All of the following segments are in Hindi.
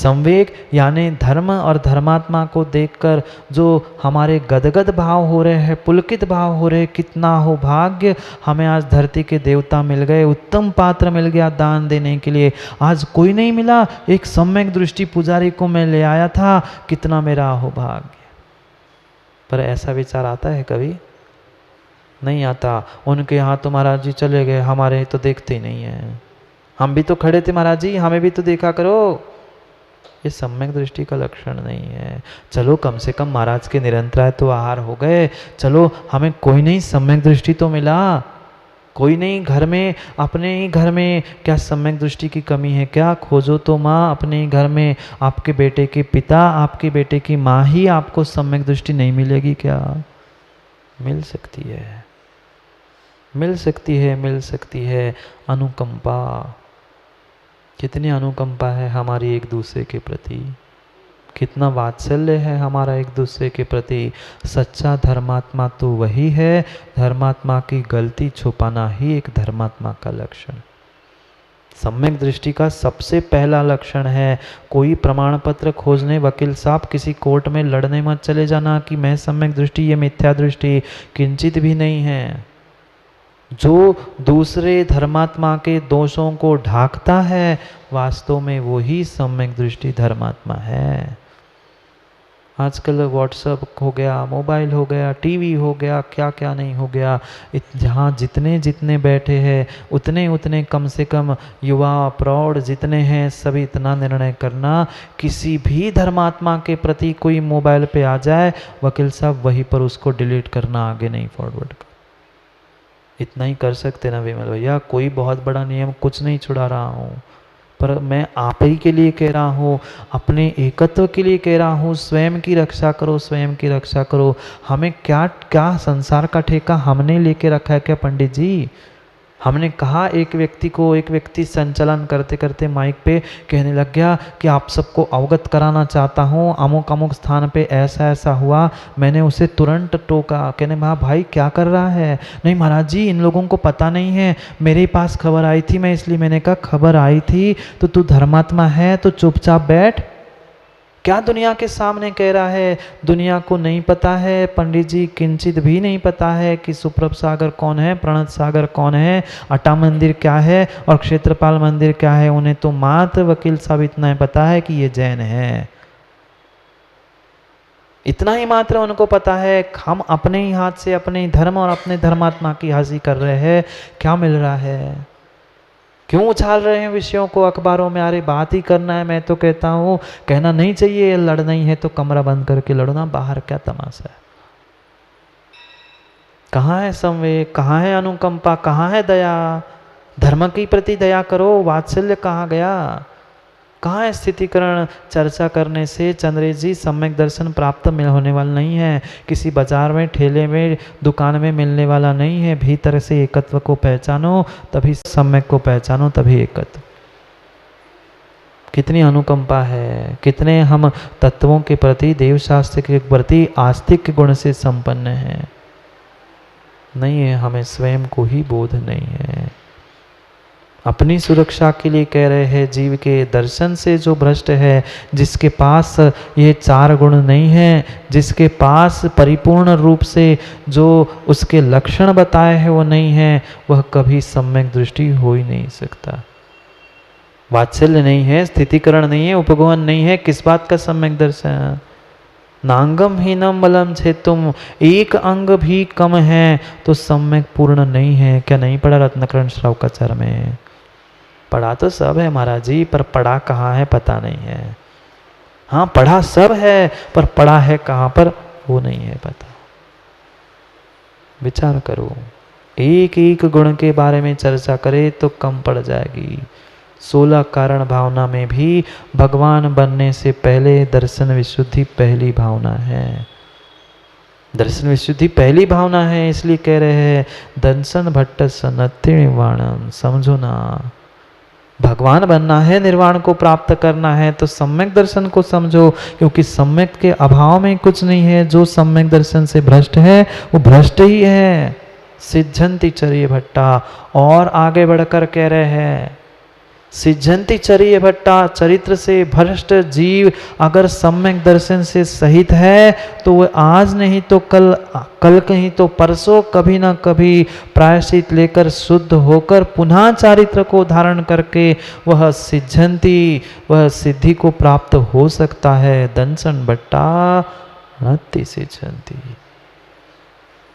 संवेग यानी धर्म और धर्मात्मा को देखकर जो हमारे गदगद भाव हो रहे हैं, पुलकित भाव हो रहे, कितना हो भाग्य, हमें आज धरती के देवता मिल गए, उत्तम पात्र मिल गया दान देने के लिए। आज कोई नहीं मिला, एक सम्यक दृष्टि पुजारी को मैं ले आया था, कितना मेरा हो भाग्य। पर ऐसा विचार आता है कभी? नहीं आता। उनके यहाँ तो महाराज जी चले गए, हमारे तो देखते ही नहीं है। हम भी तो खड़े थे महाराज जी, हमें भी तो देखा करो। ये सम्यक दृष्टि का लक्षण नहीं है। चलो कम से कम महाराज के निरंतराय तो आहार हो गए, चलो हमें कोई नहीं सम्यक दृष्टि तो मिला। कोई नहीं घर में, अपने ही घर में क्या सम्यक दृष्टि की कमी है क्या? खोजो तो माँ अपने ही घर में, आपके बेटे के पिता, आपके बेटे की माँ ही आपको सम्यक दृष्टि नहीं मिलेगी क्या? मिल सकती है, मिल सकती है, मिल सकती है। अनुकंपा, कितनी अनुकंपा है हमारी एक दूसरे के प्रति, कितना वात्सल्य है हमारा एक दूसरे के प्रति। सच्चा धर्मात्मा तो वही है, धर्मात्मा की गलती छुपाना ही एक धर्मात्मा का लक्षण। सम्यक दृष्टि का सबसे पहला लक्षण है, कोई प्रमाण पत्र खोजने वकील साहब किसी कोर्ट में लड़ने मत चले जाना कि मैं सम्यक दृष्टि, ये मिथ्या दृष्टि, किंचित भी नहीं है। जो दूसरे धर्मात्मा के दोषों को ढांकता है, वास्तव में वही सम्यक दृष्टि धर्मात्मा है। आजकल व्हाट्सएप हो गया, मोबाइल हो गया, टीवी हो गया, क्या क्या नहीं हो गया। जहाँ जितने जितने बैठे हैं उतने उतने कम से कम युवा प्रौढ़ जितने हैं, सभी इतना निर्णय करना, किसी भी धर्मात्मा के प्रति कोई मोबाइल पे आ जाए, वकील साहब वहीं पर उसको डिलीट करना, आगे नहीं फॉरवर्ड कर। इतना ही कर सकते ना विमल भैया, कोई बहुत बड़ा नियम कुछ नहीं छुड़ा रहा हूँ, पर मैं आप ही के लिए कह रहा हूँ, अपने एकत्व के लिए कह रहा हूँ। स्वयं की रक्षा करो, स्वयं की रक्षा करो। हमें क्या क्या संसार का ठेका हमने लेके रखा है क्या पंडित जी? हमने कहा एक व्यक्ति संचालन करते करते माइक पे कहने लग गया कि आप सबको अवगत कराना चाहता हूँ, अमुक अमुक स्थान पे ऐसा ऐसा हुआ। मैंने उसे तुरंत टोका, कहने हाँ भाई क्या कर रहा है? नहीं महाराज जी इन लोगों को पता नहीं है, मेरे पास खबर आई थी, मैं इसलिए मैंने कहा खबर आई थी तो तू धर्मात्मा है तो चुपचाप बैठ। क्या दुनिया के सामने कह रहा है? दुनिया को नहीं पता है पंडित जी, किंचित भी नहीं पता है कि सुप्रभ सागर कौन है, प्रणत सागर कौन है, अटा मंदिर क्या है और क्षेत्रपाल मंदिर क्या है। उन्हें तो मात्र वकील साहब इतना ही पता है कि ये जैन है, इतना ही मात्र उनको पता है। हम अपने ही हाथ से अपने ही धर्म और अपने धर्मात्मा की हाजिरी कर रहे हैं। क्या मिल रहा है? क्यों उछाल रहे हैं विषयों को अखबारों में? अरे बात ही करना है। मैं तो कहता हूँ कहना नहीं चाहिए, लड़ना ही है तो कमरा बंद करके लड़ो ना, बाहर क्या तमाशा है? कहाँ है संवेग, कहाँ है अनुकंपा, कहाँ है दया? धर्म के प्रति दया करो, वात्सल्य कहाँ गया? कहाँ है स्थितिकरण? चर्चा करने से चंद्रेश जी सम्यक दर्शन प्राप्त होने वाला नहीं है, किसी बाजार में, ठेले में, दुकान में मिलने वाला नहीं है। भीतर से एकत्व को पहचानो, तभी सम्यक को पहचानो, तभी एकत्व। कितनी अनुकंपा है, कितने हम तत्वों के प्रति, देव शास्त्र के प्रति आस्तिक गुण से संपन्न हैं। नहीं है, हमें स्वयं को ही बोध नहीं है। अपनी सुरक्षा के लिए कह रहे हैं, जीव के दर्शन से जो भ्रष्ट है, जिसके पास ये चार गुण नहीं है, जिसके पास परिपूर्ण रूप से जो उसके लक्षण बताए हैं वो नहीं है, वह कभी सम्यक दृष्टि हो ही नहीं सकता। वात्सल्य नहीं है, स्थितिकरण नहीं है, उपगमन नहीं है, किस बात का सम्यक दर्शन? नांगम हीनम बलम छे, तुम एक अंग भी कम है तो सम्यक पूर्ण नहीं है। क्या नहीं पढ़ा रत्नकरण श्रावकाचार में? पढ़ा तो सब है महाराज जी, पर पढ़ा कहाँ है पता नहीं है। हाँ पढ़ा सब है, पर पढ़ा है कहाँ पर वो नहीं है पता। विचार करो, एक एक गुण के बारे में चर्चा करे तो कम पड़ जाएगी। 16 कारण भावना में भी भगवान बनने से पहले दर्शन विशुद्धि पहली भावना है। दर्शन विशुद्धि पहली भावना है, इसलिए कह रहे हैं दर्शन भट्ट सनत्ति निर्वाणम। समझो ना, भगवान बनना है, निर्वाण को प्राप्त करना है तो सम्यक दर्शन को समझो, क्योंकि सम्यक के अभाव में कुछ नहीं है। जो सम्यक दर्शन से भ्रष्ट है वो भ्रष्ट ही है। सिद्धंति चर्य भट्टा। और आगे बढ़कर कह रहे हैं सिद्धंति चरिय भट्टा, चरित्र से भ्रष्ट जीव अगर सम्यक दर्शन से सहित है तो वह आज नहीं तो कल कहीं तो परसों कभी ना कभी प्रायश्चित लेकर शुद्ध होकर पुनः चारित्र को धारण करके वह सिद्धंति, वह सिद्धि को प्राप्त हो सकता है। दंसन भट्टा नति सिद्धंति।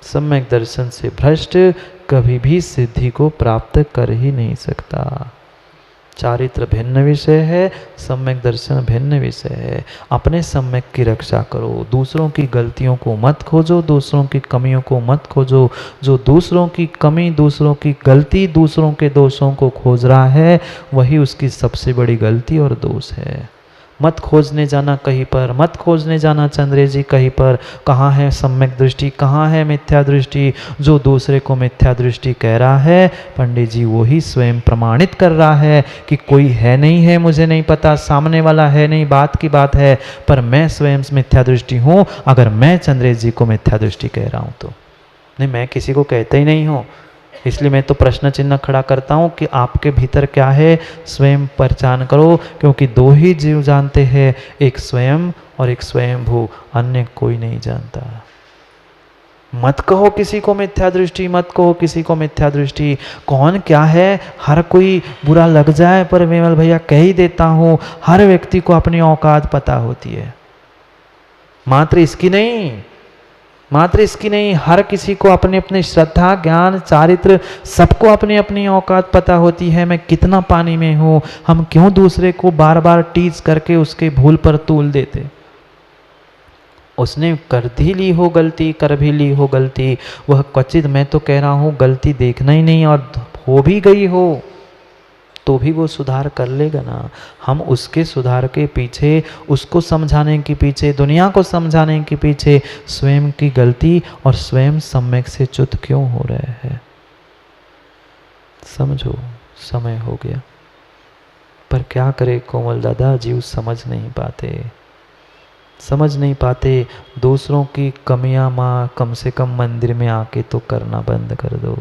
सम्यक दर्शन से भ्रष्ट कभी भी सिद्धि को प्राप्त कर ही नहीं सकता। चारित्र भिन्न विषय है, सम्यक दर्शन भिन्न विषय है। अपने सम्यक की रक्षा करो, दूसरों की गलतियों को मत खोजो, दूसरों की कमियों को मत खोजो। जो दूसरों की कमी, दूसरों की गलती, दूसरों के दोषों को खोज रहा है वही उसकी सबसे बड़ी गलती और दोष है। मत खोजने जाना कहीं पर, मत खोजने जाना चंद्रे जी कहीं पर। कहाँ है सम्यक दृष्टि, कहाँ है मिथ्या दृष्टि? जो दूसरे को मिथ्या दृष्टि कह रहा है पंडित जी वही स्वयं प्रमाणित कर रहा है कि कोई है नहीं है, मुझे नहीं पता, सामने वाला है नहीं, बात की बात है, पर मैं स्वयं मिथ्या दृष्टि हूँ। अगर मैं चंद्रेश जी को मिथ्या दृष्टि कह रहा हूँ तो नहीं, मैं किसी को कहता ही नहीं हूँ। इसलिए मैं तो प्रश्न चिन्ह खड़ा करता हूँ कि आपके भीतर क्या है, स्वयं पहचान करो। क्योंकि दो ही जीव जानते हैं, एक स्वयं और एक स्वयंभू, अन्य कोई नहीं जानता। मत कहो किसी को मिथ्या दृष्टि, मत कहो किसी को मिथ्या दृष्टि। कौन क्या है, हर कोई बुरा लग जाए पर विमल भैया कह ही देता हूँ, हर व्यक्ति को अपनी औकात पता होती है। मात्र इसकी नहीं, हर किसी को अपनी अपनी श्रद्धा, ज्ञान, चारित्र, सबको अपनी अपनी औकात पता होती है। मैं कितना पानी में हूँ, हम क्यों दूसरे को बार बार टीज करके उसके भूल पर तूल देते। उसने कर भी ली हो गलती, कर भी ली हो गलती, वह क्वचित, मैं तो कह रहा हूँ गलती देखना ही नहीं, और हो भी गई हो तो भी वो सुधार कर लेगा ना। हम उसके सुधार के पीछे, उसको समझाने के पीछे, दुनिया को समझाने के पीछे स्वयं की गलती और स्वयं सम्यक से च्युत क्यों हो रहे हैं? समझो, समय हो गया। पर क्या करे कोमल दादा, जीव समझ नहीं पाते। दूसरों की कमियां माँ कम से कम मंदिर में आके तो करना बंद कर दो।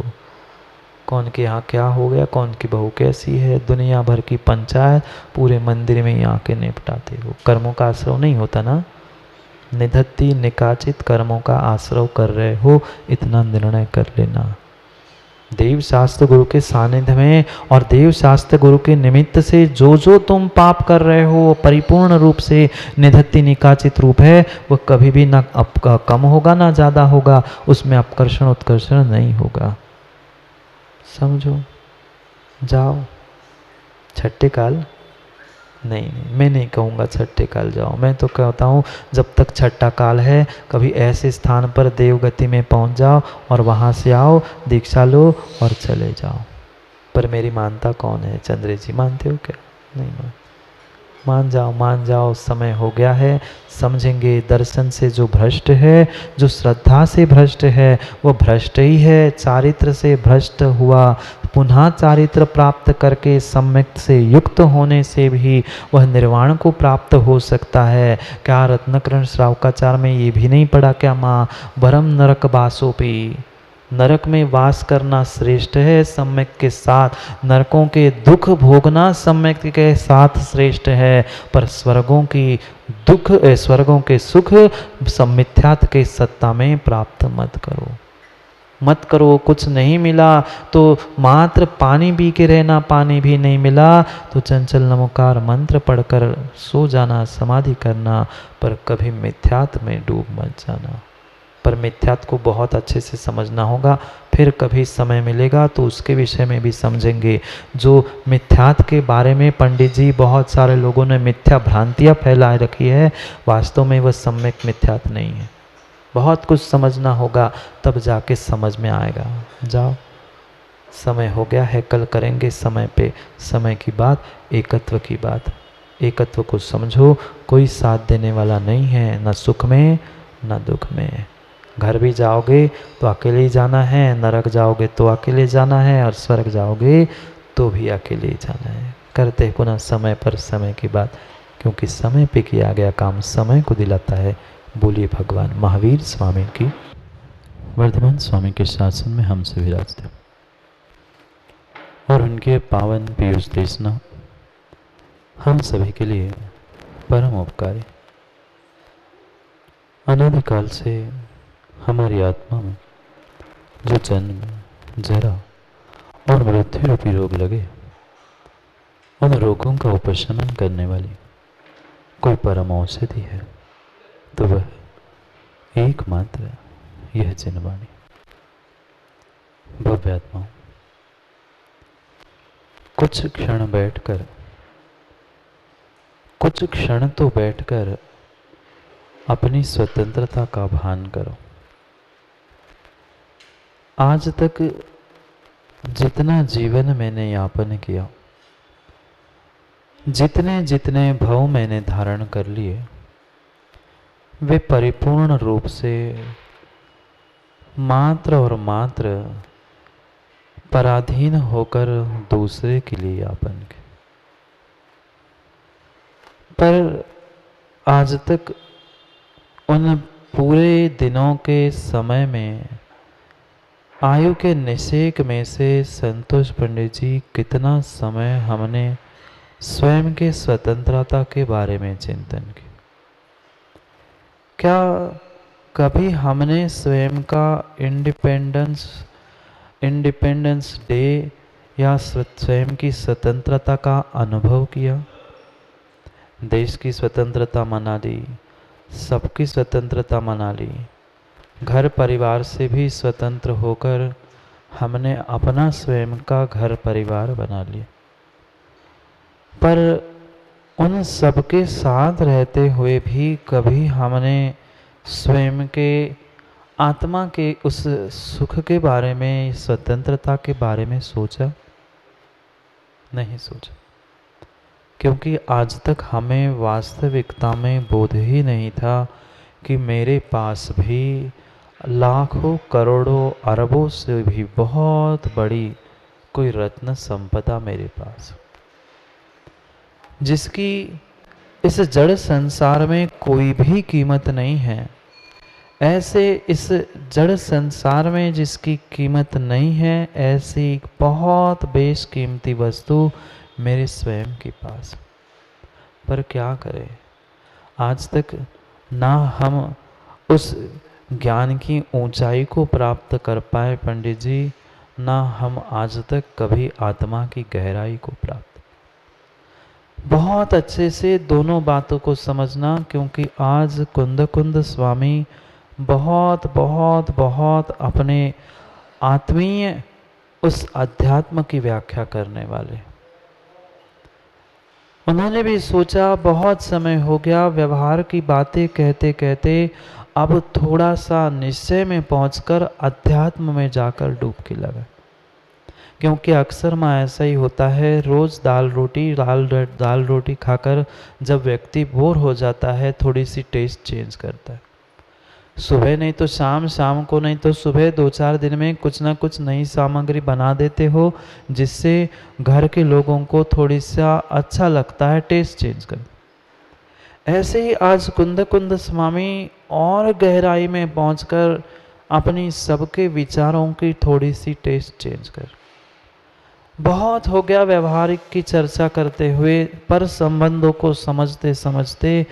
कौन के यहाँ क्या हो गया, कौन की बहू कैसी है, दुनिया भर की पंचायत पूरे मंदिर में ही आके निपटाते हो। कर्मों का आश्रव नहीं होता ना, निधत्ती निकाचित कर्मों का आश्रव कर रहे हो, इतना निर्णय कर लेना। देव शास्त्र गुरु के सानिध्य में और देव शास्त्र गुरु के निमित्त से जो जो तुम पाप कर रहे हो वो परिपूर्ण रूप से निधत्ती निकाचित रूप है। वह कभी भी ना कम होगा ना ज़्यादा होगा, उसमें अपकर्षण उत्कर्षण नहीं होगा। समझो, जाओ छठे काल नहीं, मैं नहीं कहूँगा छठे काल जाओ। मैं तो कहता हूँ जब तक छठा काल है कभी ऐसे स्थान पर देवगति में पहुँच जाओ और वहाँ से आओ, दीक्षा लो और चले जाओ। पर मेरी मानता कौन है? चंद्रे जी मानते हो क्या? नहीं मान जाओ, समय हो गया है। समझेंगे दर्शन से जो भ्रष्ट है, जो श्रद्धा से भ्रष्ट है, वो भ्रष्ट ही है। चारित्र से भ्रष्ट हुआ, पुनः चारित्र प्राप्त करके सम्यक से युक्त होने से भी वह निर्वाण को प्राप्त हो सकता है। क्या रत्नकरण श्रावकाचार में ये भी नहीं पढ़ा क्या माँ? वरम नरक बासोपी, नरक में वास करना श्रेष्ठ है सम्यक के साथ, नरकों के दुख भोगना सम्यक के साथ श्रेष्ठ है। पर स्वर्गों के सुख सम्मिथ्यात के सत्ता में प्राप्त मत करो। कुछ नहीं मिला तो मात्र पानी पी के रहना, पानी भी नहीं मिला तो चंचल नमोकार मंत्र पढ़कर सो जाना, समाधि करना, पर कभी मिथ्यात में डूब मत जाना। पर मिथ्यात को बहुत अच्छे से समझना होगा, फिर कभी समय मिलेगा तो उसके विषय में भी समझेंगे। जो मिथ्यात के बारे में पंडित जी, बहुत सारे लोगों ने मिथ्या भ्रांतियाँ फैलाए रखी है, वास्तव में वह सम्यक मिथ्यात नहीं है। बहुत कुछ समझना होगा तब जाके समझ में आएगा। जाओ, समय हो गया है, कल करेंगे समय पे समय की बात, एकत्व की बात। एकत्व को समझो, कोई साथ देने वाला नहीं है, न सुख में न दुख में। घर भी जाओगे तो अकेले ही जाना है, नरक जाओगे तो अकेले जाना है, और स्वर्ग जाओगे तो भी अकेले ही जाना है। करते हैं पुनः समय पर समय की बात, क्योंकि समय पे किया गया काम समय को दिलाता है। बोलिए भगवान महावीर स्वामी की। वर्धमान स्वामी के शासन में हमसे विराजते और उनके पावन पीयूष देशना हम सभी के लिए परम उपकारी। अनादिकाल से हमारी आत्मा में जो जन्म, जरा और मृत्यु रूपी रोग लगे, उन रोगों का उपशमन करने वाली कोई परम औषधि है तो वह एकमात्र यह जिनवाणी। भव्य आत्माओं, कुछ क्षण तो बैठकर अपनी स्वतंत्रता का भान करो। आज तक जितना जीवन मैंने यापन किया, जितने जितने भव मैंने धारण कर लिए, वे परिपूर्ण रूप से मात्र और मात्र पराधीन होकर दूसरे के लिए यापन के। पर आज तक उन पूरे दिनों के समय में आयु के निषेक में से संतोष पंडित जी कितना समय हमने स्वयं के स्वतंत्रता के बारे में चिंतन किया? क्या कभी हमने स्वयं का इंडिपेंडेंस डे या स्वयं की स्वतंत्रता का अनुभव किया? देश की स्वतंत्रता मना ली, सबकी स्वतंत्रता मना ली, घर परिवार से भी स्वतंत्र होकर हमने अपना स्वयं का घर परिवार बना लिया। पर उन सबके साथ रहते हुए भी कभी हमने स्वयं के आत्मा के उस सुख के बारे में, स्वतंत्रता के बारे में सोचा? नहीं सोचा, क्योंकि आज तक हमें वास्तविकता में बोध ही नहीं था कि मेरे पास भी लाखों करोड़ों अरबों से भी बहुत बड़ी कोई रत्न संपदा मेरे पास, जिसकी इस जड़ संसार में कोई भी कीमत नहीं है। ऐसे इस जड़ संसार में जिसकी कीमत नहीं है, ऐसी बहुत बेशकीमती वस्तु मेरे स्वयं के पास। पर क्या करें, आज तक ना हम उस ज्ञान की ऊंचाई को प्राप्त कर पाए पंडित जी, ना हम आज तक कभी आत्मा की गहराई को प्राप्त। बहुत अच्छे से दोनों बातों को समझना, क्योंकि आज कुंद स्वामी बहुत बहुत बहुत अपने आत्मीय उस अध्यात्म की व्याख्या करने वाले। उन्होंने भी सोचा, बहुत समय हो गया व्यवहार की बातें कहते कहते, अब थोड़ा सा निश्चय में पहुंचकर अध्यात्म में जाकर डुबकी लगा। क्योंकि अक्सर में ऐसा ही होता है, रोज दाल रोटी खाकर जब व्यक्ति बोर हो जाता है, थोड़ी सी टेस्ट चेंज करता है। सुबह नहीं तो शाम, शाम को नहीं तो सुबह, 2-4 दिन में कुछ ना कुछ नई सामग्री बना देते हो, जिससे घर के लोगों को थोड़ी सा अच्छा लगता है, टेस्ट चेंज कर। ऐसे ही आज कुंद स्वामी और गहराई में पहुंचकर अपनी सबके विचारों की थोड़ी सी टेस्ट चेंज कर। बहुत हो गया व्यवहारिक की चर्चा करते हुए, पर संबंधों को समझते समझते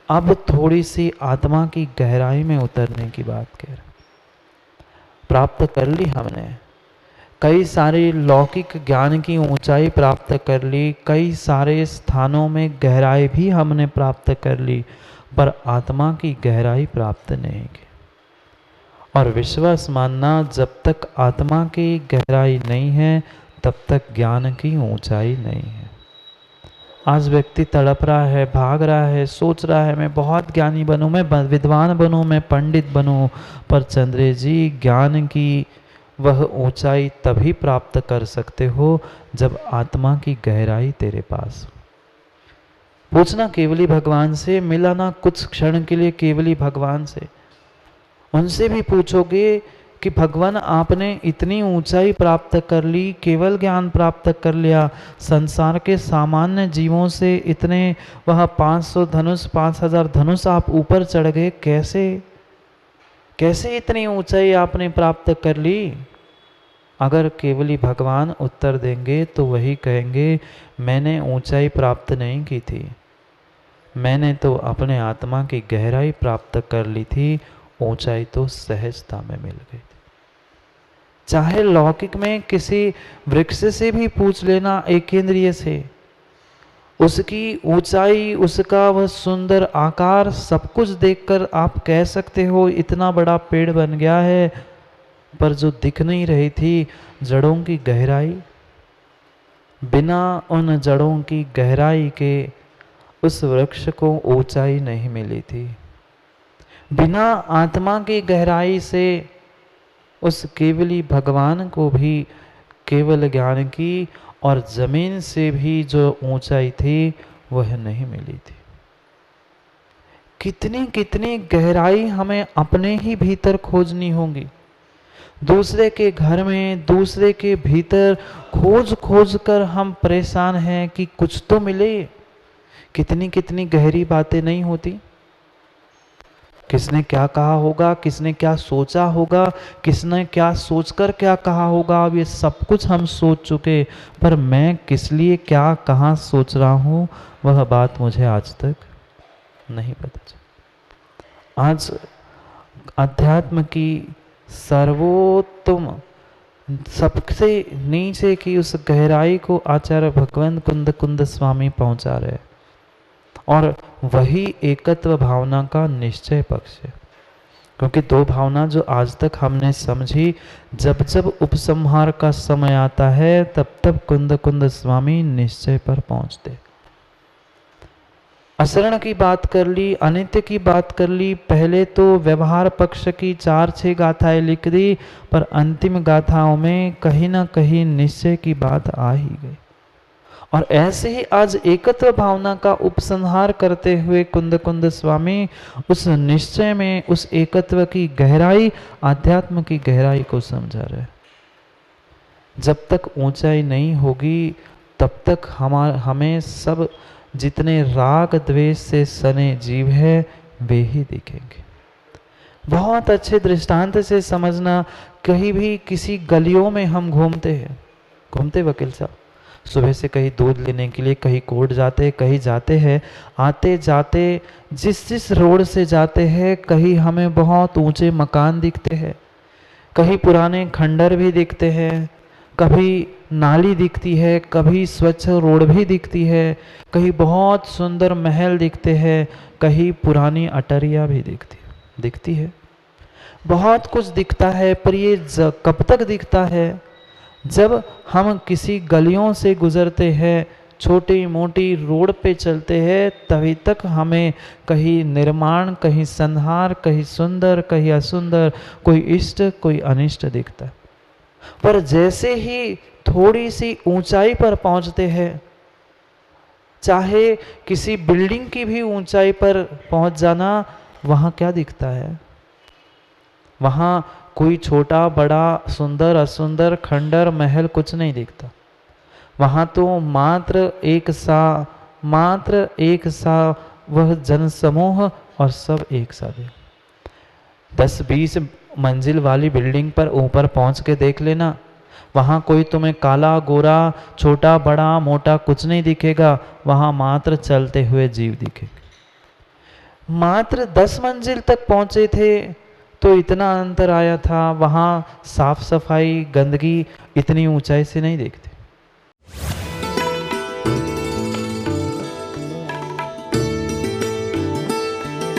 अब थोड़ी सी आत्मा की गहराई में उतरने की बात कह रहे। प्राप्त कर ली हमने, कई सारे लौकिक ज्ञान की ऊंचाई प्राप्त कर ली, कई सारे स्थानों में गहराई भी हमने प्राप्त कर ली, पर आत्मा की गहराई प्राप्त नहीं की। और विश्वास मानना, जब तक आत्मा की गहराई नहीं है तब तक ज्ञान की ऊंचाई नहीं है। आज व्यक्ति तड़प रहा है, भाग रहा है, सोच रहा है मैं बहुत ज्ञानी बनूं, मैं विद्वान बनूं, मैं पंडित बनूं, पर चंद्रे जी ज्ञान की वह ऊंचाई तभी प्राप्त कर सकते हो जब आत्मा की गहराई तेरे पास। पूछना केवली भगवान से, मिला ना कुछ क्षण के लिए केवली भगवान से, उनसे भी पूछोगे कि भगवान आपने इतनी ऊंचाई प्राप्त कर ली, केवल ज्ञान प्राप्त कर लिया, संसार के सामान्य जीवों से इतने वह 500 धनुष 5000 धनुष आप ऊपर चढ़ गए, कैसे कैसे इतनी ऊंचाई आपने प्राप्त कर ली? अगर केवली भगवान उत्तर देंगे तो वही कहेंगे मैंने ऊंचाई प्राप्त नहीं की थी, मैंने तो अपने आत्मा की गहराई प्राप्त कर ली थी, ऊंचाई तो सहजता में मिल गई थी। चाहे लौकिक में किसी वृक्ष से भी पूछ लेना एक इंद्रिय से, उसकी ऊंचाई, उसका वह सुंदर आकार सब कुछ देखकर आप कह सकते हो इतना बड़ा पेड़ बन गया है, पर जो दिख नहीं रही थी जड़ों की गहराई, बिना उन जड़ों की गहराई के उस वृक्ष को ऊंचाई नहीं मिली थी। बिना आत्मा की गहराई से उस केवली भगवान को भी केवल ज्ञान की और जमीन से भी जो ऊंचाई थी वह नहीं मिली थी। कितनी कितनी गहराई हमें अपने ही भीतर खोजनी होगी। दूसरे के घर में, दूसरे के भीतर खोज खोज कर हम परेशान हैं कि कुछ तो मिले। कितनी कितनी गहरी बातें नहीं होती। किसने क्या कहा होगा, किसने क्या सोचा होगा, किसने क्या सोचकर क्या कहा होगा, अब ये सब कुछ हम सोच चुके, पर मैं किस लिए क्या कहाँ सोच रहा हूँ वह बात मुझे आज तक नहीं पता चला। आज अध्यात्म की सर्वोत्तम सबसे नीचे की उस गहराई को आचार्य भगवंत कुंद कुंद स्वामी पहुंचा रहे, और वही एकत्व भावना का निश्चय पक्ष है। क्योंकि दो भावना जो आज तक हमने समझी, जब जब उपसंहार का समय आता है तब तब कुंद कुंद स्वामी निश्चय पर पहुंचते। असरण की बात कर ली, अनित्य की बात कर ली, पहले तो व्यवहार पक्ष की 4-6 गाथाएं लिख दी, पर अंतिम गाथाओं में कहीं ना कहीं निश्चय की बात आ ही गई। और ऐसे ही आज एकत्व भावना का उपसंहार करते हुए कुंद कुंद स्वामी उस निश्चय में, उस एकत्व की गहराई, आध्यात्म की गहराई को समझा रहे। जब तक ऊंचाई नहीं होगी तब तक हमें सब जितने राग द्वेष से सने जीव है वे ही दिखेंगे। बहुत अच्छे दृष्टांत से समझना, कहीं भी किसी गलियों में हम घूमते वकील साहब, सुबह से कहीं दूध लेने के लिए कहीं कोर्ट जाते, कहीं जाते हैं, आते जाते जिस रोड से जाते हैं कहीं हमें बहुत ऊंचे मकान दिखते हैं, कहीं पुराने खंडर भी दिखते हैं, कभी नाली दिखती है, कभी स्वच्छ रोड भी दिखती है, कहीं बहुत सुंदर महल दिखते हैं, कहीं पुरानी अटरिया भी दिखती है। बहुत कुछ दिखता है, पर ये कब तक दिखता है? जब हम किसी गलियों से गुजरते हैं, छोटी मोटी रोड पे चलते हैं, तभी तक हमें कहीं निर्माण, कहीं संहार, कहीं सुंदर, कहीं असुंदर, कोई इष्ट कोई अनिष्ट दिखता है। पर जैसे ही थोड़ी सी ऊंचाई पर पहुंचते हैं, चाहे किसी बिल्डिंग की भी ऊंचाई पर पहुंच जाना, वहां क्या दिखता है? वहां कोई छोटा बड़ा सुंदर असुंदर खंडर महल कुछ नहीं दिखता। वहां तो मात्र एक सा वह जनसमूह और सब एक साथ। 10-20 मंजिल वाली बिल्डिंग पर ऊपर पहुंच के देख लेना, वहां कोई तुम्हें काला गोरा छोटा बड़ा मोटा कुछ नहीं दिखेगा, वहां मात्र चलते हुए जीव दिखेंगे। मात्र 10 मंजिल तक पहुंचे थे तो इतना अंतर आया था, वहां साफ सफाई गंदगी इतनी ऊंचाई से नहीं देखते।